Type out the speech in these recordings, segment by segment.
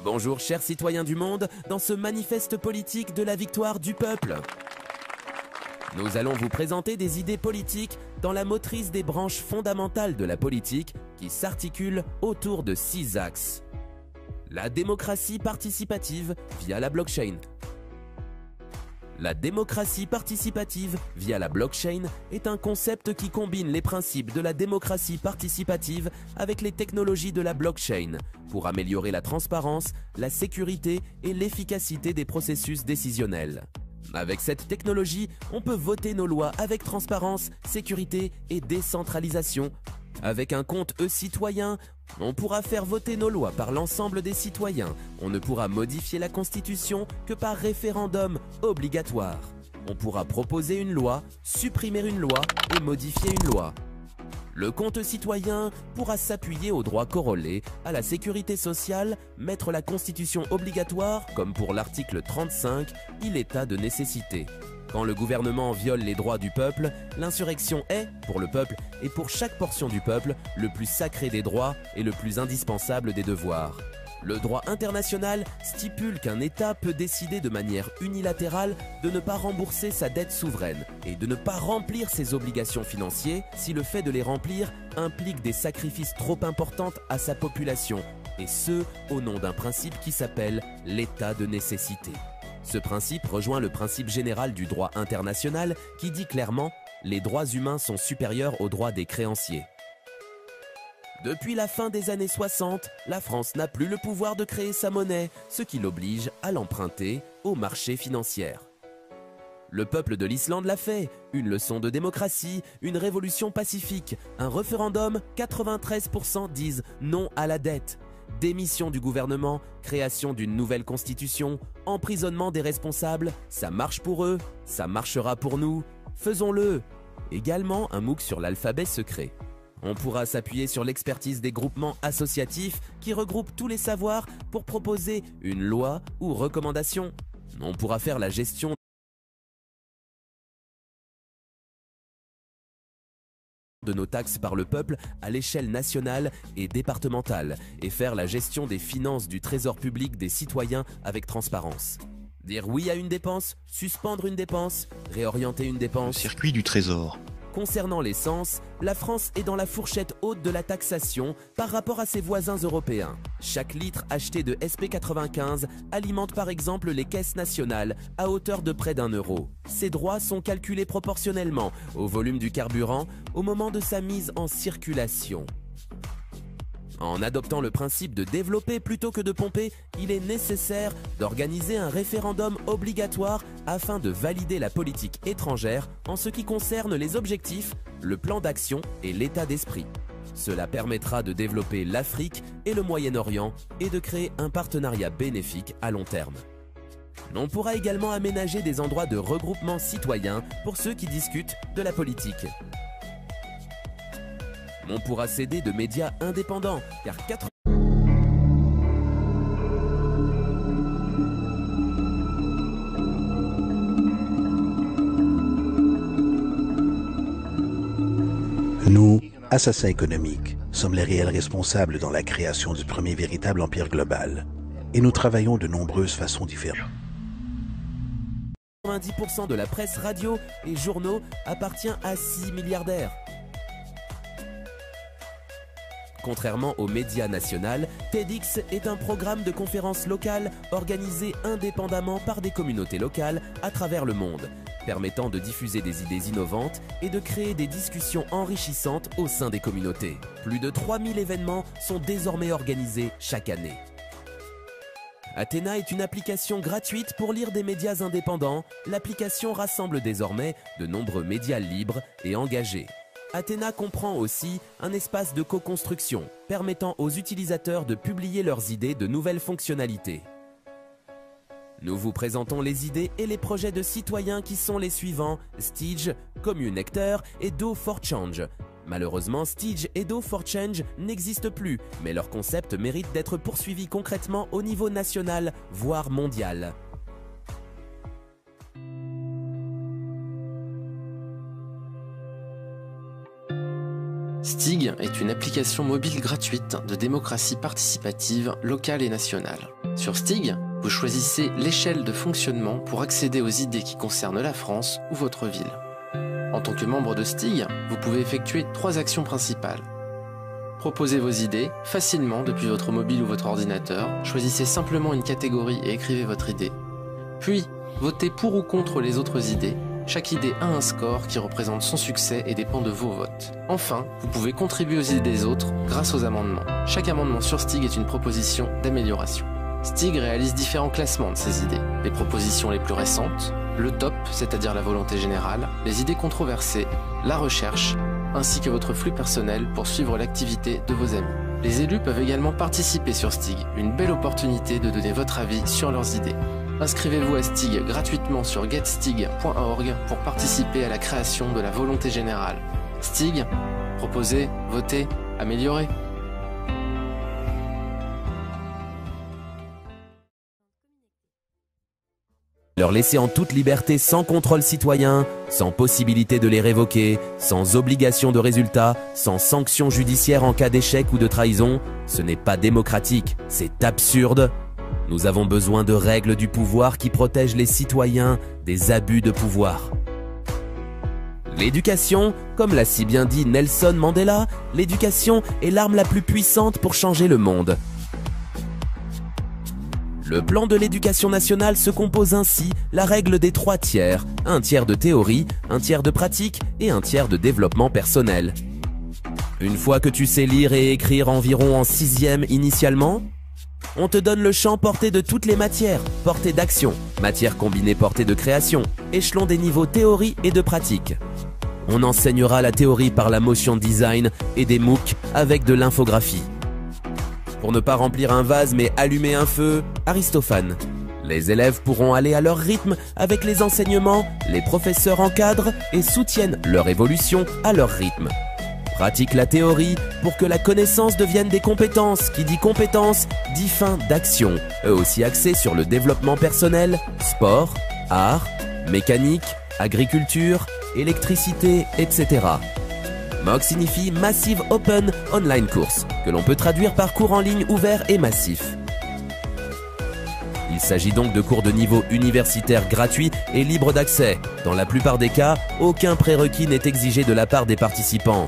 Bonjour chers citoyens du monde, dans ce manifeste politique de la victoire du peuple. Nous allons vous présenter des idées politiques dans la motrice des branches fondamentales de la politique qui s'articulent autour de 6 axes. La démocratie participative via la blockchain. La démocratie participative via la blockchain est un concept qui combine les principes de la démocratie participative avec les technologies de la blockchain pour améliorer la transparence, la sécurité et l'efficacité des processus décisionnels. Avec cette technologie, on peut voter nos lois avec transparence, sécurité et décentralisation. Avec un compte e-citoyen, on pourra faire voter nos lois par l'ensemble des citoyens. On ne pourra modifier la Constitution que par référendum obligatoire. On pourra proposer une loi, supprimer une loi et modifier une loi. Le compte citoyen pourra s'appuyer aux droits corrélés à la sécurité sociale, mettre la Constitution obligatoire, comme pour l'article 35, l'état de nécessité. Quand le gouvernement viole les droits du peuple, l'insurrection est, pour le peuple et pour chaque portion du peuple, le plus sacré des droits et le plus indispensable des devoirs. Le droit international stipule qu'un État peut décider de manière unilatérale de ne pas rembourser sa dette souveraine et de ne pas remplir ses obligations financières si le fait de les remplir implique des sacrifices trop importants à sa population, et ce, au nom d'un principe qui s'appelle l'état de nécessité. Ce principe rejoint le principe général du droit international qui dit clairement « les droits humains sont supérieurs aux droits des créanciers ». Depuis la fin des années 60, la France n'a plus le pouvoir de créer sa monnaie, ce qui l'oblige à l'emprunter au marché financier. Le peuple de l'Islande l'a fait, une leçon de démocratie, une révolution pacifique, un référendum, 93% disent non à la dette. Démission du gouvernement, création d'une nouvelle constitution, emprisonnement des responsables, ça marche pour eux, ça marchera pour nous, faisons-le. Également un MOOC sur l'alphabet secret. On pourra s'appuyer sur l'expertise des groupements associatifs qui regroupent tous les savoirs pour proposer une loi ou recommandation. On pourra faire la gestion de nos taxes par le peuple à l'échelle nationale et départementale et faire la gestion des finances du trésor public des citoyens avec transparence. Dire oui à une dépense, suspendre une dépense, réorienter une dépense. Le circuit du trésor. Concernant l'essence, la France est dans la fourchette haute de la taxation par rapport à ses voisins européens. Chaque litre acheté de SP95 alimente par exemple les caisses nationales à hauteur de près d'1 €. Ces droits sont calculés proportionnellement au volume du carburant au moment de sa mise en circulation. En adoptant le principe de développer plutôt que de pomper, il est nécessaire d'organiser un référendum obligatoire afin de valider la politique étrangère en ce qui concerne les objectifs, le plan d'action et l'état d'esprit. Cela permettra de développer l'Afrique et le Moyen-Orient et de créer un partenariat bénéfique à long terme. On pourra également aménager des endroits de regroupement citoyen pour ceux qui discutent de la politique. On pourra céder de médias indépendants, car Nous, Assassin économique, sommes les réels responsables dans la création du premier véritable empire global. Et nous travaillons de nombreuses façons différentes. 90% de la presse radio et journaux appartient à 6 milliardaires. Contrairement aux médias nationaux, TEDx est un programme de conférences locales organisé indépendamment par des communautés locales à travers le monde, permettant de diffuser des idées innovantes et de créer des discussions enrichissantes au sein des communautés. Plus de 3000 événements sont désormais organisés chaque année. Athéna est une application gratuite pour lire des médias indépendants. L'application rassemble désormais de nombreux médias libres et engagés. Athéna comprend aussi un espace de co-construction, permettant aux utilisateurs de publier leurs idées de nouvelles fonctionnalités. Nous vous présentons les idées et les projets de citoyens qui sont les suivants: Stige, Communecteur et Do4Change. Malheureusement, Stige et Do4Change n'existent plus, mais leur concept mérite d'être poursuivi concrètement au niveau national, voire mondial. Stig est une application mobile gratuite de démocratie participative locale et nationale. Sur Stig, vous choisissez l'échelle de fonctionnement pour accéder aux idées qui concernent la France ou votre ville. En tant que membre de Stig, vous pouvez effectuer 3 actions principales. Proposez vos idées facilement depuis votre mobile ou votre ordinateur, choisissez simplement une catégorie et écrivez votre idée. Puis, votez pour ou contre les autres idées. Chaque idée a un score qui représente son succès et dépend de vos votes. Enfin, vous pouvez contribuer aux idées des autres grâce aux amendements. Chaque amendement sur Stig est une proposition d'amélioration. Stig réalise différents classements de ces idées. Les propositions les plus récentes, le top, c'est-à-dire la volonté générale, les idées controversées, la recherche, ainsi que votre flux personnel pour suivre l'activité de vos amis. Les élus peuvent également participer sur Stig, une belle opportunité de donner votre avis sur leurs idées. Inscrivez-vous à Stig gratuitement sur getstig.org pour participer à la création de la volonté générale. Stig, proposer, voter, améliorer. Leur laisser en toute liberté sans contrôle citoyen, sans possibilité de les révoquer, sans obligation de résultat, sans sanction judiciaire en cas d'échec ou de trahison, ce n'est pas démocratique, c'est absurde. Nous avons besoin de règles du pouvoir qui protègent les citoyens des abus de pouvoir. L'éducation, comme l'a si bien dit Nelson Mandela, l'éducation est l'arme la plus puissante pour changer le monde. Le plan de l'éducation nationale se compose ainsi la règle des 3 tiers, 1 tiers de théorie, 1 tiers de pratique et 1 tiers de développement personnel. Une fois que tu sais lire et écrire environ en 6e initialement, on te donne le champ porté de toutes les matières, portée d'action, matière combinée portée de création, échelon des niveaux théorie et de pratique. On enseignera la théorie par la motion design et des MOOC avec de l'infographie. Pour ne pas remplir un vase mais allumer un feu, Aristophane. Les élèves pourront aller à leur rythme avec les enseignements, les professeurs encadrent et soutiennent leur évolution à leur rythme. Pratique la théorie pour que la connaissance devienne des compétences. Qui dit compétences, dit fin d'action. Eux aussi axés sur le développement personnel, sport, art, mécanique, agriculture, électricité, etc. MOOC signifie Massive Open Online Course, que l'on peut traduire par cours en ligne ouvert et massif. Il s'agit donc de cours de niveau universitaire gratuits et libres d'accès. Dans la plupart des cas, aucun prérequis n'est exigé de la part des participants.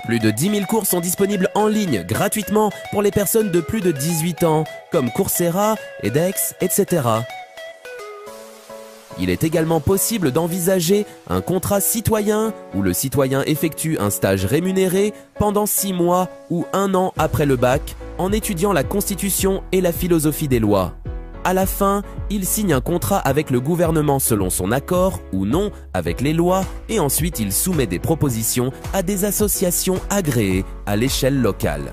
Plus de 10 000 cours sont disponibles en ligne, gratuitement, pour les personnes de plus de 18 ans, comme Coursera, edX, etc. Il est également possible d'envisager un contrat citoyen où le citoyen effectue un stage rémunéré pendant 6 mois ou 1 an après le bac en étudiant la Constitution et la philosophie des lois. À la fin, il signe un contrat avec le gouvernement selon son accord ou non avec les lois et ensuite il soumet des propositions à des associations agréées à l'échelle locale.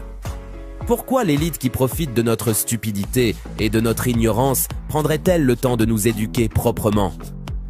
Pourquoi l'élite qui profite de notre stupidité et de notre ignorance prendrait-elle le temps de nous éduquer proprement ?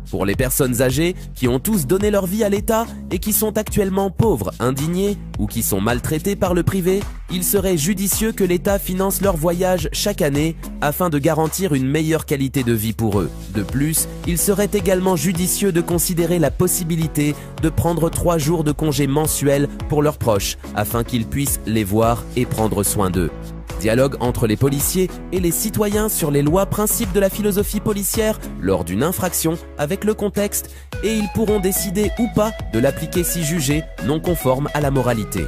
Pour les personnes âgées qui ont tous donné leur vie à l'État et qui sont actuellement pauvres, indignés ou qui sont maltraités par le privé, il serait judicieux que l'État finance leur voyage chaque année afin de garantir une meilleure qualité de vie pour eux. De plus, il serait également judicieux de considérer la possibilité de prendre 3 jours de congé mensuel pour leurs proches afin qu'ils puissent les voir et prendre soin d'eux. Dialogue entre les policiers et les citoyens sur les lois principes de la philosophie policière lors d'une infraction avec le contexte et ils pourront décider ou pas de l'appliquer si jugé non conforme à la moralité.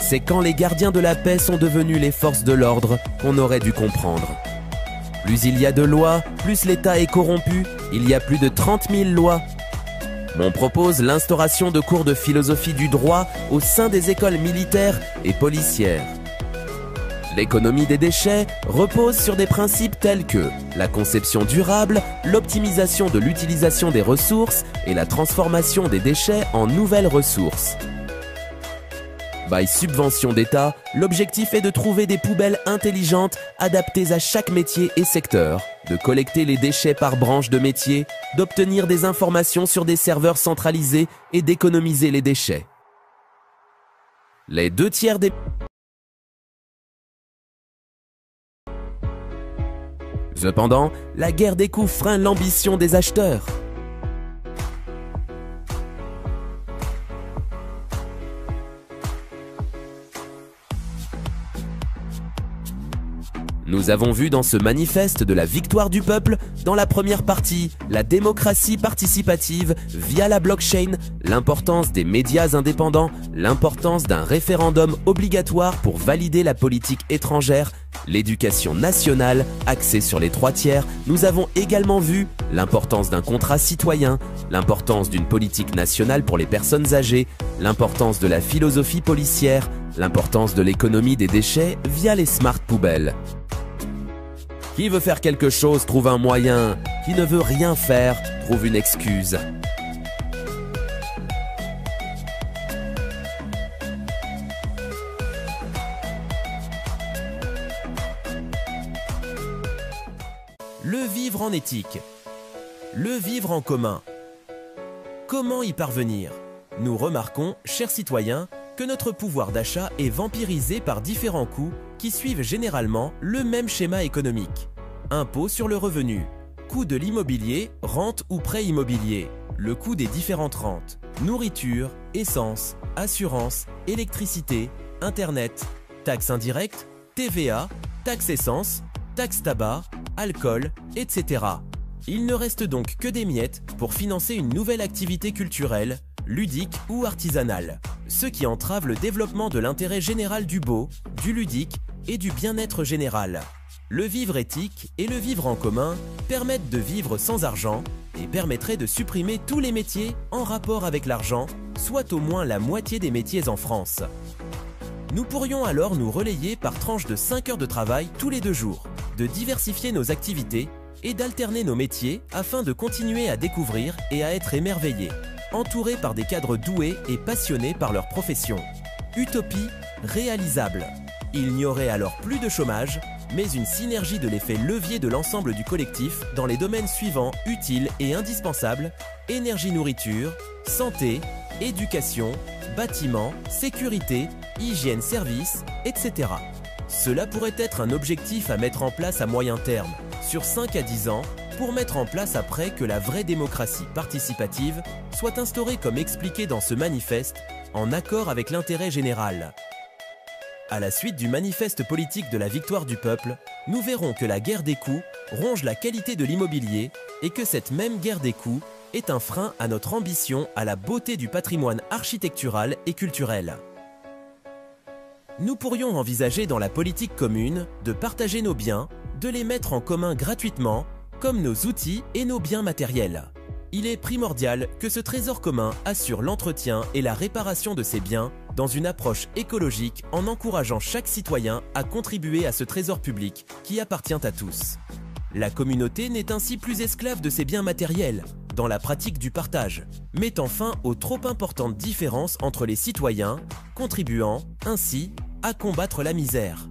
C'est quand les gardiens de la paix sont devenus les forces de l'ordre qu'on aurait dû comprendre. Plus il y a de lois, plus l'État est corrompu, il y a plus de 30 000 lois. On propose l'instauration de cours de philosophie du droit au sein des écoles militaires et policières. L'économie des déchets repose sur des principes tels que la conception durable, l'optimisation de l'utilisation des ressources et la transformation des déchets en nouvelles ressources. By subvention d'État, l'objectif est de trouver des poubelles intelligentes adaptées à chaque métier et secteur, de collecter les déchets par branche de métier, d'obtenir des informations sur des serveurs centralisés et d'économiser les déchets. Les 2 tiers des... Cependant, la guerre des coûts freine l'ambition des acheteurs. Nous avons vu dans ce manifeste de la victoire du peuple, dans la première partie, la démocratie participative via la blockchain, l'importance des médias indépendants, l'importance d'un référendum obligatoire pour valider la politique étrangère, l'éducation nationale axée sur les 3/3. Nous avons également vu l'importance d'un contrat citoyen, l'importance d'une politique nationale pour les personnes âgées, l'importance de la philosophie policière, l'importance de l'économie des déchets via les smart poubelles. Qui veut faire quelque chose trouve un moyen, qui ne veut rien faire trouve une excuse. Le vivre en éthique. Le vivre en commun. Comment y parvenir? Nous remarquons, chers citoyens, que notre pouvoir d'achat est vampirisé par différents coûts qui suivent généralement le même schéma économique. Impôt sur le revenu, coût de l'immobilier, rente ou prêt immobilier, le coût des différentes rentes, nourriture, essence, assurance, électricité, internet, taxes indirectes, TVA, taxe essence, taxe tabac, alcool, etc. Il ne reste donc que des miettes pour financer une nouvelle activité culturelle, ludique ou artisanale, ce qui entrave le développement de l'intérêt général du beau, du ludique et du bien-être général. Le vivre éthique et le vivre en commun permettent de vivre sans argent et permettraient de supprimer tous les métiers en rapport avec l'argent, soit au moins la moitié des métiers en France. Nous pourrions alors nous relayer par tranches de 5 heures de travail tous les 2 jours, de diversifier nos activités et d'alterner nos métiers afin de continuer à découvrir et à être émerveillés, entourés par des cadres doués et passionnés par leur profession. Utopie réalisable. Il n'y aurait alors plus de chômage, mais une synergie de l'effet levier de l'ensemble du collectif dans les domaines suivants utiles et indispensables: énergie-nourriture, santé, éducation, bâtiment, sécurité, hygiène-service, etc. Cela pourrait être un objectif à mettre en place à moyen terme, sur 5 à 10 ans, pour mettre en place après que la vraie démocratie participative soit instaurée comme expliqué dans ce manifeste, en accord avec l'intérêt général. À la suite du manifeste politique de la victoire du peuple, nous verrons que la guerre des coûts ronge la qualité de l'immobilier et que cette même guerre des coûts est un frein à notre ambition à la beauté du patrimoine architectural et culturel. Nous pourrions envisager dans la politique commune de partager nos biens, de les mettre en commun gratuitement, comme nos outils et nos biens matériels. Il est primordial que ce trésor commun assure l'entretien et la réparation de ces biens dans une approche écologique en encourageant chaque citoyen à contribuer à ce trésor public qui appartient à tous. La communauté n'est ainsi plus esclave de ses biens matériels, dans la pratique du partage, mettant fin aux trop importantes différences entre les citoyens, contribuant ainsi à combattre la misère.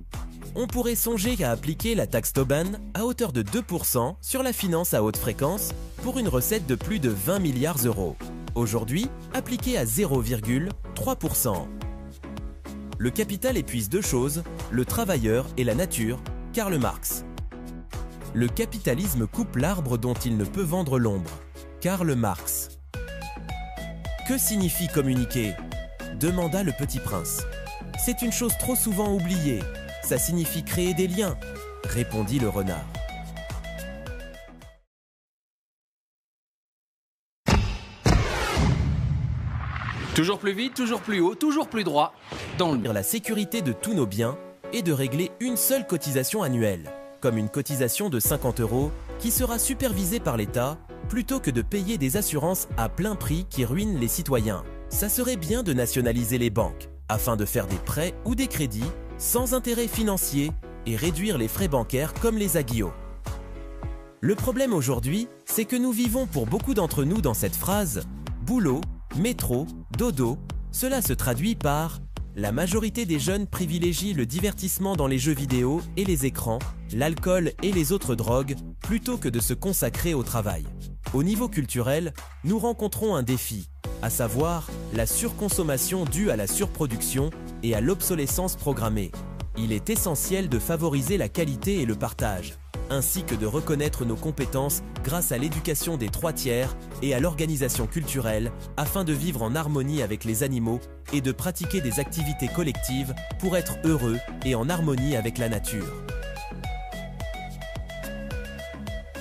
On pourrait songer à appliquer la taxe Tobin à hauteur de 2% sur la finance à haute fréquence pour une recette de plus de 20 milliards d'euros. Aujourd'hui, appliquée à 0,3%. Le capital épuise 2 choses, le travailleur et la nature, Karl Marx. Le capitalisme coupe l'arbre dont il ne peut vendre l'ombre, Karl Marx. Que signifie communiquer? Demanda le petit prince. C'est une chose trop souvent oubliée. Ça signifie créer des liens, répondit le renard. Toujours plus vite, toujours plus haut, toujours plus droit. Dans la sécurité de tous nos biens et de régler une seule cotisation annuelle, comme une cotisation de 50 € qui sera supervisée par l'État plutôt que de payer des assurances à plein prix qui ruinent les citoyens. Ça serait bien de nationaliser les banques afin de faire des prêts ou des crédits sans intérêt financier et réduire les frais bancaires comme les aguillots. Le problème aujourd'hui, c'est que nous vivons pour beaucoup d'entre nous dans cette phrase « boulot, métro, dodo ». Cela se traduit par « la majorité des jeunes privilégient le divertissement dans les jeux vidéo et les écrans, l'alcool et les autres drogues, plutôt que de se consacrer au travail ». Au niveau culturel, nous rencontrons un défi, à savoir la surconsommation due à la surproduction et à l'obsolescence programmée. Il est essentiel de favoriser la qualité et le partage, ainsi que de reconnaître nos compétences grâce à l'éducation des 3/3 et à l'organisation culturelle afin de vivre en harmonie avec les animaux et de pratiquer des activités collectives pour être heureux et en harmonie avec la nature.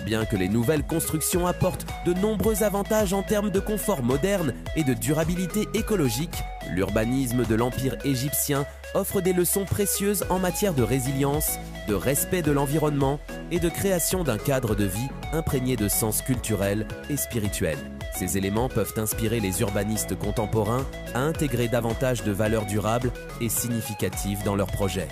Bien que les nouvelles constructions apportent de nombreux avantages en termes de confort moderne et de durabilité écologique, l'urbanisme de l'Empire égyptien offre des leçons précieuses en matière de résilience, de respect de l'environnement et de création d'un cadre de vie imprégné de sens culturel et spirituel. Ces éléments peuvent inspirer les urbanistes contemporains à intégrer davantage de valeurs durables et significatives dans leurs projets.